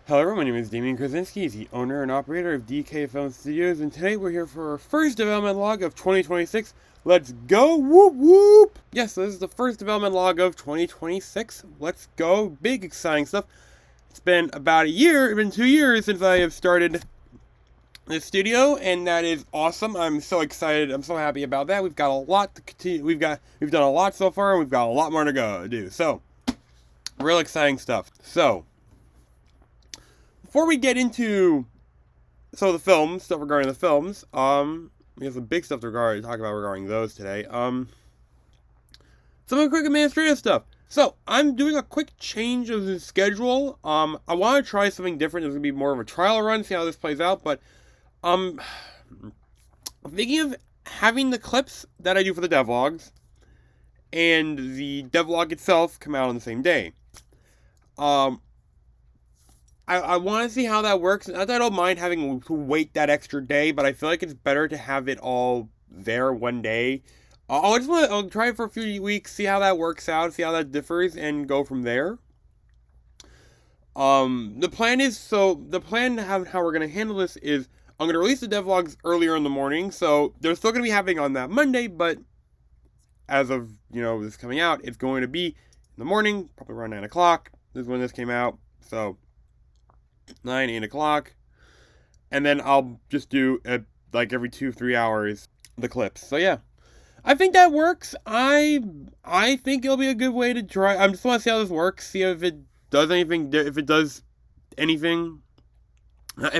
Hello everyone, my name is Damian Krasinski, the owner and operator of DK Film Studios, and today we're here for our first development log of 2026. Let's go! Whoop whoop! Yes, this is the first development log of 2026. Let's go! Big exciting stuff. It's been about a year, it's been 2 years since I have started this studio, and that is awesome. I'm so excited. I'm so happy about that. We've got a lot to continue. We've done a lot so far, and we've got a lot more to do. So, real exciting stuff. So, before we get into the films, stuff regarding the films, we have some big stuff to talk about regarding those today. Some quick administrative stuff. So, I'm doing a quick change of the schedule. I want to try something different. It's going to be more of a trial run, see how this plays out, but, I'm thinking of having the clips that I do for the devlogs and the devlog itself come out on the same day. I want to see how that works. Not that I don't mind having to wait that extra day, but I feel like it's better to have it all there one day. I'll try it for a few weeks, see how that works out, see how that differs, and go from there. The plan how we're gonna handle this is I'm gonna release the devlogs earlier in the morning, so they're still gonna be happening on that Monday, but as of this coming out, it's going to be in the morning, probably around 9 o'clock. This is when this came out, so 8 o'clock, and then I'll just do like every 2-3 hours the clips. So yeah, I think that works. I think it'll be a good way to try. I just want to see how this works, see if it does anything, if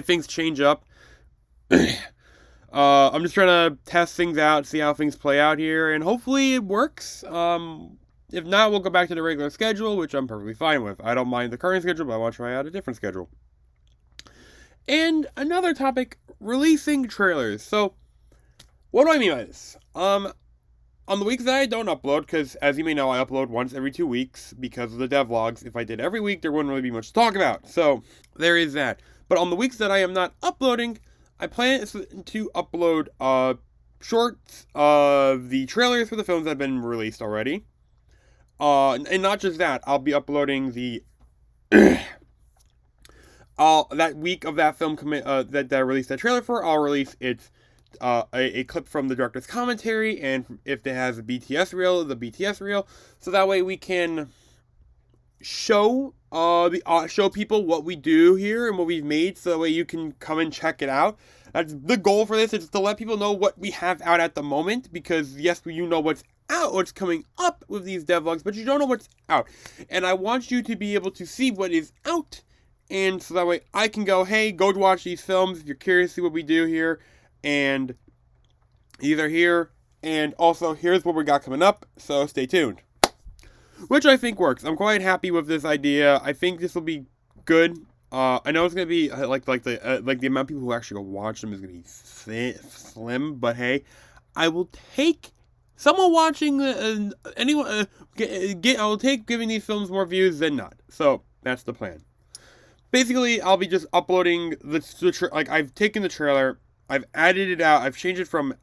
things change up. I'm just trying to test things out, see how things play out here, and hopefully it works. If not, we'll go back to the regular schedule, which I'm perfectly fine with. I don't mind the current schedule, but I want to try out a different schedule. And another topic, releasing trailers. So, what do I mean by this? On the weeks that I don't upload, because as you may know, I upload once every 2 weeks because of the devlogs. If I did every week, there wouldn't really be much to talk about. So, there is that. But on the weeks that I am not uploading, I plan to upload shorts of the trailers for the films that have been released already. And not just that, I'll be uploading the that week of that film that I released that trailer for. I'll release a clip from the director's commentary, and if it has a BTS reel, the BTS reel, so that way we can show people what we do here and what we've made, so that way you can come and check it out. That's the goal for this, is to let people know what we have out at the moment, because yes, you know what's out, what's coming up with these devlogs, but you don't know what's out. And I want you to be able to see what is out, and so that way I can go, hey, go watch these films if you're curious to see what we do here, and these are here, and also here's what we got coming up, so stay tuned. Which I think works. I'm quite happy with this idea. I think this will be good. I know it's gonna be like the amount of people who actually go watch them is gonna be slim, but hey, I will take someone watching anyone. I'll take giving these films more views than not. So that's the plan. Basically, I'll be just uploading I've taken the trailer, I've added it out, I've changed it from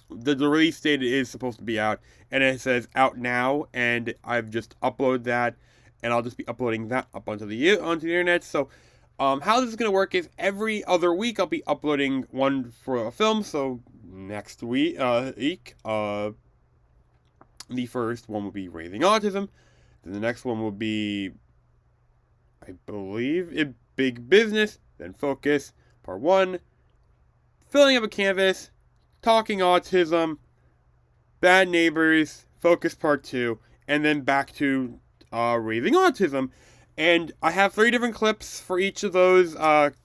the release date it is supposed to be out, and it says out now, and I've just uploaded that, and I'll just be uploading that up onto the internet. So, how this is gonna work is every other week I'll be uploading one for a film. So next week, the first one will be Raising Autism, then the next one will be, I believe, Big Business, then Focus, Part 1, Filling Up a Canvas, Talking Autism, Bad Neighbors, Focus Part 2, and then back to Raising Autism. And I have 3 different clips for each of those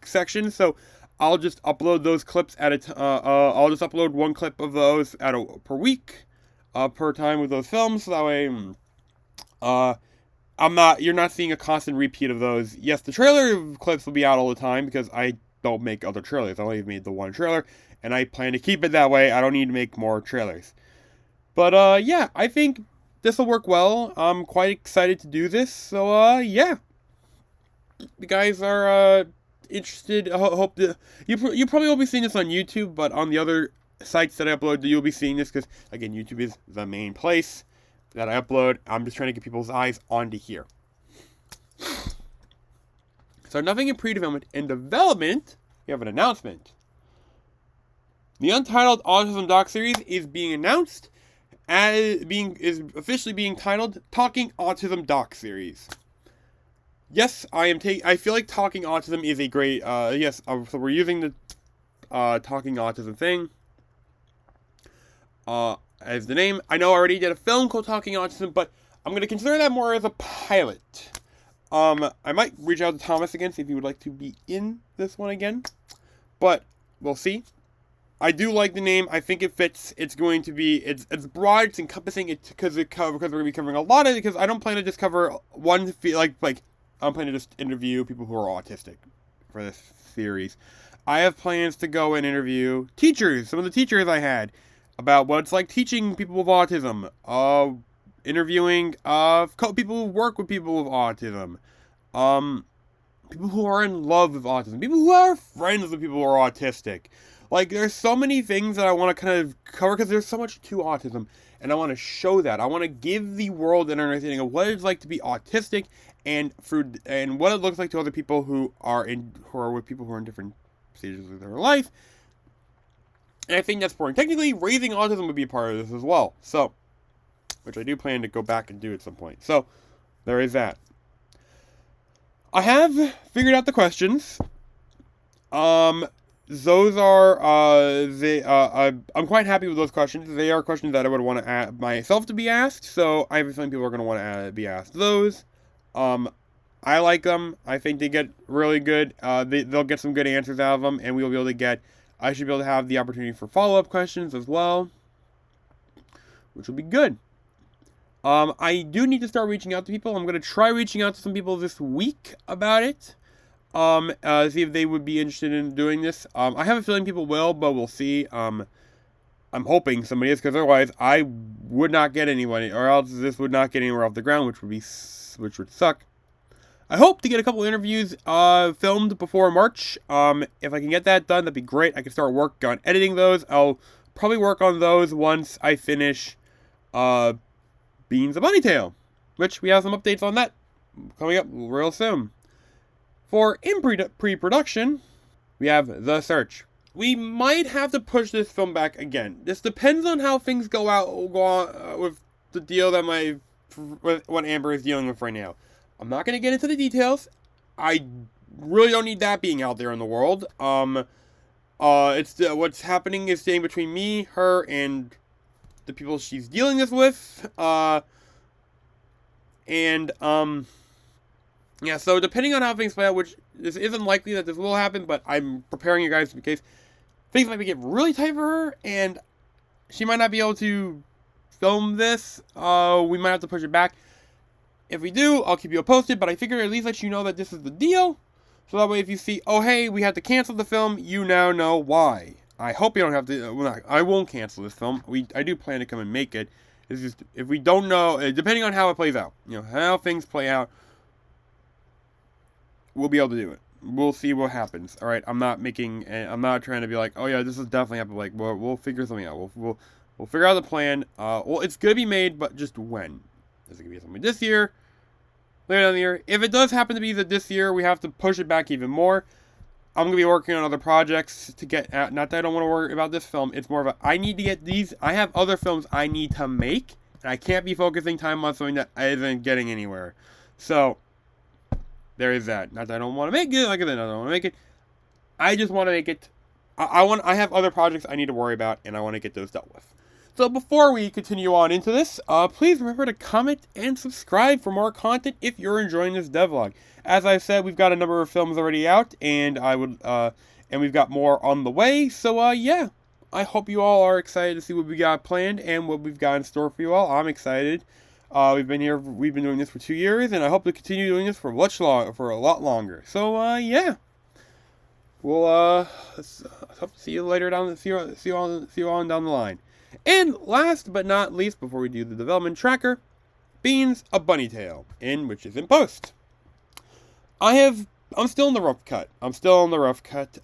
sections, so I'll just upload those clips I'll just upload one clip of those per week, per time with those films, so that way you're not seeing a constant repeat of those. Yes, the trailer clips will be out all the time because I don't make other trailers. I only made the one trailer, and I plan to keep it that way. I don't need to make more trailers. But yeah, I think this will work well. I'm quite excited to do this. So yeah, if you guys are interested, I hope that you probably won't be seeing this on YouTube, but on the other sites that I upload, you'll be seeing this, because again, YouTube is the main place that I upload. I'm just trying to get people's eyes onto here. So nothing in pre-development. In development, we have an announcement. The Untitled Autism Doc series is being announced is officially being titled Talking Autism Doc Series. Yes, I feel like Talking Autism is a great so we're using the Talking Autism thing as the name. I know I already did a film called Talking Autism, but I'm going to consider that more as a pilot. I might reach out to Thomas again, see if he would like to be in this one again. But we'll see. I do like the name. I think it fits. It's going to be, it's broad, it's encompassing, because we're going to be covering a lot of it, because I don't plan to just cover one, I'm planning to just interview people who are autistic for this series. I have plans to go and interview teachers, some of the teachers I had, about what it's like teaching people with autism, interviewing people who work with people with autism, people who are in love with autism, people who are friends with people who are autistic. Like, there's so many things that I want to kind of cover, because there's so much to autism, and I want to show that. I want to give the world an understanding of what it's like to be autistic, and what it looks like to other people who are with people who are in different stages of their life. And I think that's important. Technically, raising autism would be a part of this as well. So, which I do plan to go back and do at some point. So, there is that. I have figured out the questions. Those are, I'm quite happy with those questions. They are questions that I would want to myself to be asked, so I have a feeling people are going to want to be asked those. I like them. I think they get really good. They'll get some good answers out of them, and we'll be able to I should be able to have the opportunity for follow-up questions as well, which will be good. I do need to start reaching out to people. I'm going to try reaching out to some people this week about it. See if they would be interested in doing this. I have a feeling people will, but we'll see. I'm hoping somebody is, because otherwise I would not get anyone, or else this would not get anywhere off the ground, which would suck. I hope to get a couple interviews filmed before March. If I can get that done, that'd be great. I can start work on editing those. I'll probably work on those once I finish Beans of Bunnytail, which we have some updates on that coming up real soon. For pre-production, we have The Search. We might have to push this film back again. This depends on how things go on with the deal with what Amber is dealing with right now. I'm not going to get into the details. I really don't need that being out there in the world. What's happening is staying between me, her, and the people she's dealing this with. Yeah, so depending on how things play out, which this isn't likely that this will happen, but I'm preparing you guys in case things might get really tight for her, and she might not be able to film this. We might have to push it back. If we do, I'll keep you posted, but I figured at least let you know that this is the deal. So that way if you see, oh hey, we have to cancel the film, you now know why. I hope you don't have to, I won't cancel this film. I do plan to come and make it. It's just, if we don't know, depending on how it plays out, how things play out, we'll be able to do it. We'll see what happens. All right, I'm not trying to be like, oh yeah, this is definitely happening. Like, we'll figure something out. We'll figure out the plan. It's gonna be made, but just when? Is it gonna be something this year? Later in the year? If it does happen to be that this year, we have to push it back even more. I'm gonna be working on other projects to get out. Not that I don't want to worry about this film. It's more of I need to get these. I have other films I need to make, and I can't be focusing time on something that isn't getting anywhere. So there is that. Not that I don't want to make it. Like I said, I don't want to make it. I just want to make it. I have other projects I need to worry about, and I want to get those dealt with. So before we continue on into this, please remember to comment and subscribe for more content if you're enjoying this devlog. As I said, we've got a number of films already out, and we've got more on the way. So yeah, I hope you all are excited to see what we got planned and what we've got in store for you all. I'm excited. We've been doing this for 2 years, and I hope to continue doing this for a lot longer. So yeah, we'll hope to see you later see you on down the line. And last but not least, before we do the development tracker, Beans of Bunnytail, which is in post. I'm still in the rough cut.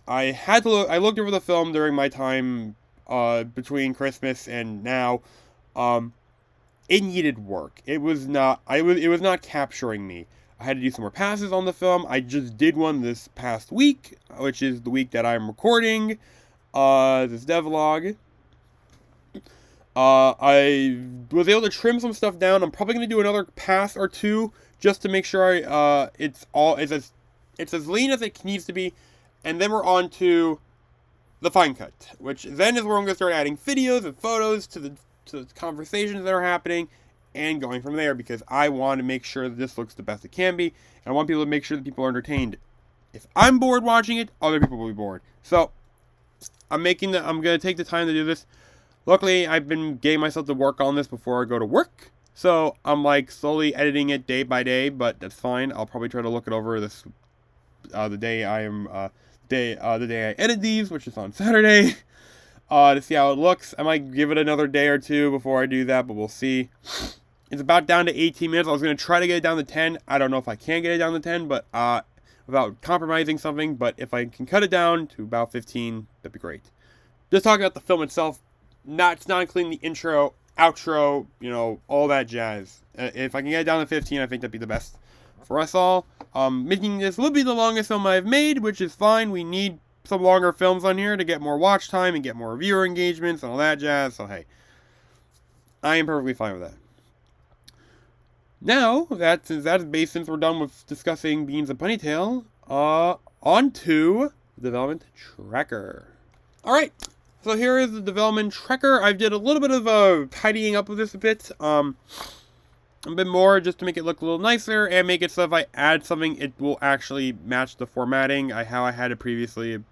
I looked over the film during my time between Christmas and now. It needed work. It was not capturing me. I had to do some more passes on the film. I just did one this past week, which is the week that I'm recording this devlog. I was able to trim some stuff down. I'm probably going to do another pass or two just to make sure it's as lean as it needs to be. And then we're on to the fine cut, which then is where I'm going to start adding videos and photos to the conversations that are happening and going from there, because I want to make sure that this looks the best it can be, and I want people to make sure that people are entertained. If I'm bored watching it, other people will be bored. So I'm going to take the time to do this. Luckily, I've been getting myself to work on this before I go to work, so I'm like slowly editing it day by day, but that's fine. I'll probably try to look it over this the day I edit these, which is on Saturday, to see how it looks. I might give it another day or two before I do that, but we'll see. It's about down to 18 minutes. I was going to try to get it down to 10. I don't know if I can get it down to 10, but without compromising something. But if I can cut it down to about 15, that'd be great. Just talking about the film itself, not including the intro, outro, all that jazz. If I can get it down to 15, I think that'd be the best for us all. Making this will be the longest film I've made, which is fine. We need some longer films on here to get more watch time and get more viewer engagements and all that jazz. So hey, I am perfectly fine with that. Now, since we're done with discussing Beans and Ponytail, on to the development tracker. Alright, so here is the development tracker. I did a little bit of tidying up of this a bit, a bit more just to make it look a little nicer and make it so if I add something, it will actually match the formatting. How I had it previously, it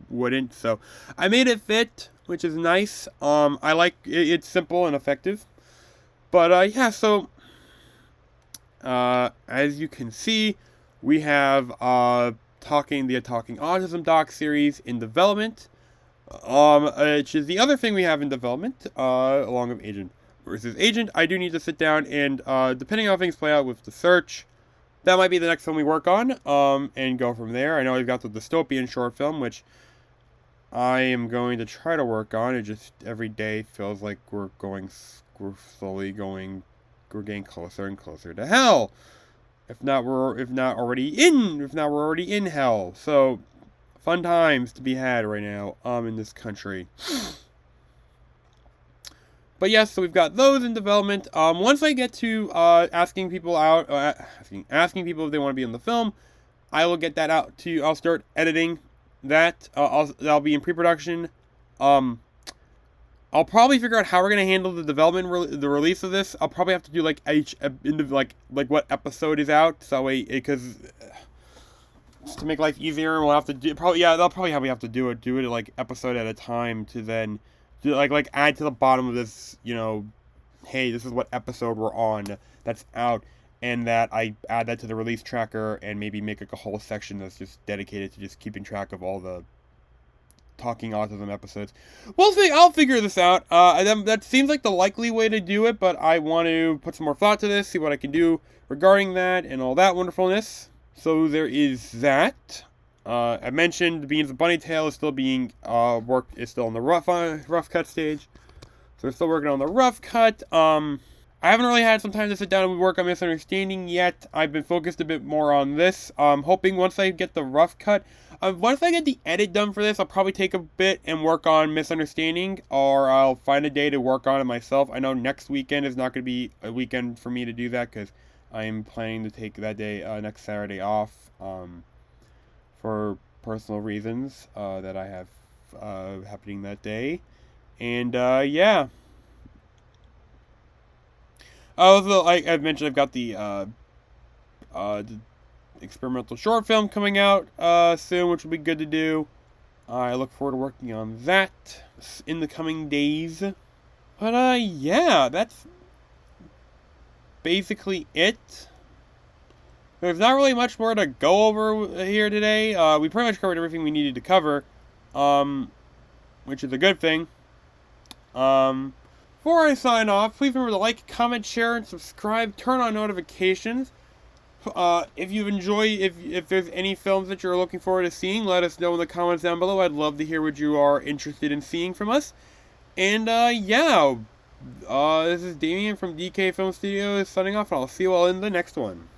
wouldn't. So I made it fit, which is nice. I like it, it's simple and effective. But yeah, so as you can see, we have the Talking Autism doc series in development, which is the other thing we have in development, along with Agent versus Agent. I do need to sit down and, depending on how things play out with the search, that might be the next film we work on, and go from there. I know I've got the dystopian short film, which I am going to try to work on. It just, every day feels like we're getting closer and closer to hell. If not, we're already in hell. So, fun times to be had right now, in this country. But yes, so we've got those in development. Once I get to asking people asking people if they want to be in the film, I will get that out to you. I'll start editing that. That'll be in pre-production. I'll probably figure out how we're gonna handle the development, the release of this. I'll probably have to do like each like what episode is out, so because just to make life easier, we'll have to do they'll probably have we have to do it like episode at a time to then do like add to the bottom of this, hey, this is what episode we're on that's out, and that I add that to the release tracker and maybe make like a whole section that's just dedicated to just keeping track of all the Talking Autism episodes. We'll see. I'll figure this out. That seems like the likely way to do it, but I want to put some more thought to this, see what I can do regarding that and all that wonderfulness. So there is that. I mentioned Beans and Bunnytail is still being is still in the rough cut stage. So we're still working on the rough cut. I haven't really had some time to sit down and work on Misunderstanding yet. I've been focused a bit more on this. I'm hoping once I get the rough cut, once I get the edit done for this, I'll probably take a bit and work on Misunderstanding, or I'll find a day to work on it myself. I know next weekend is not going to be a weekend for me to do that, because I'm planning to take that day, next Saturday off, for personal reasons that I have happening that day. And, yeah. Also, like I've mentioned, I've got the experimental short film coming out soon, which will be good to do. I look forward to working on that in the coming days. But yeah, that's basically it. There's not really much more to go over here today. We pretty much covered everything we needed to cover, which is a good thing. Before I sign off, please remember to like, comment, share, and subscribe. Turn on notifications. If you enjoy, if there's any films that you're looking forward to seeing, let us know in the comments down below. I'd love to hear what you are interested in seeing from us. And, yeah, this is Damien from DK Film Studios signing off, and I'll see you all in the next one.